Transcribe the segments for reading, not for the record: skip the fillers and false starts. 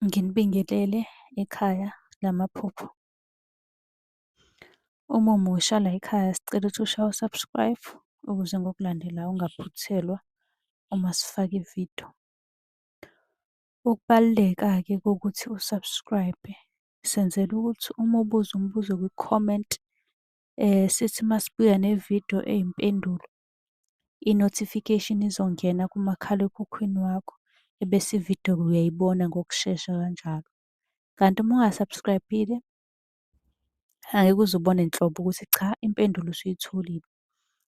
Nginibingelele ekhaya lamaphupho. Uma umusha la ekhaya sicela ukuthi ushaye u-subscribe ukuze ngokulandelayo ungaphuthelwa uma sifaka ividiyo. Ukubaluleka-ke kokuthi u-subscribe senzela ukuthi uma ubuza umbuzo kwi-comment sithi masibuya nevidiyo eyimpendulo, i-notification izongena kumakhalekhukhwini wakho ebese ividiyo uyayibona ngokushesha kanjalo. Kanti uma unga-subscribe-ile angeke uze ubone nhlobo ukuthi cha impendulo usuyitholile.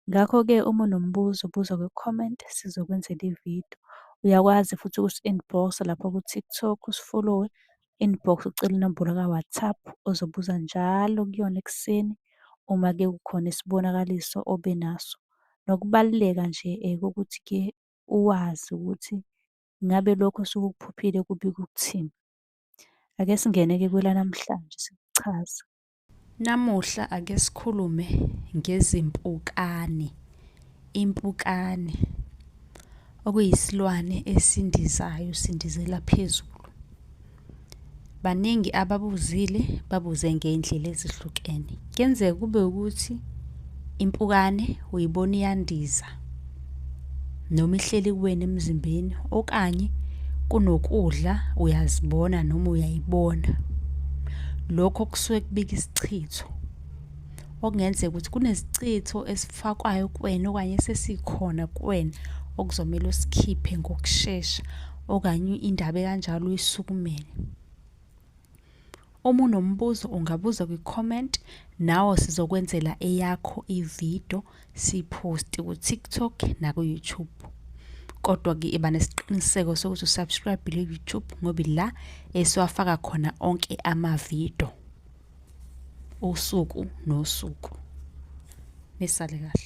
Ngakho-ke uma unombuzo buza kwi-comment sizokwenzela ividiyo. Uyakwazi futhi ukusi-inbox-a lapho ku-TikTok usi-follow-we, inbox ucele inombolo ka-WhatsApp ozobuza njalo kuyona ekuseni uma-ke kukhona isibonakaliso obenaso. Nokubaluleka nje kokuthi-ke uwazi ukuthi ngabe lokho osuke ukuphuphile kubika ukuthini. Ake singene-ke kwelanamhlanje sikuchaze. Namuhla ake sikhulume ngezimpukane. Impukane okuyisilwane esindizayo, sindizela phezulu. Baningi ababuzile babuze ngey'ndlela ezihlukene. Kuyenzeka kube ukuthi impukane uyibona iyandiza noma ihleli kuwena emzimbeni, okanye kunokudla uyazibona noma uyayibona. Lokho kusuke kubika isichitho. Okungenzeka ukuthi kunesicitho esifakwayo kuwena okanye esesikhona kuwena okuzomele usikhiphe ngokushesha, okanye indaba ekanjalo uyisukumele. Uma unombuzo ungabuza kwi-comment, nawe sizokwenzela eyakho ividiyo siyiphoste ku-TikTok naku-YouTube. Kodwa-ke iba nesiqiniseko sokuthi usubscribe-ile ku-YouTube ngoba ila esiwafaka khona onke amavidiyo usuku nosuku. Nisale kahle.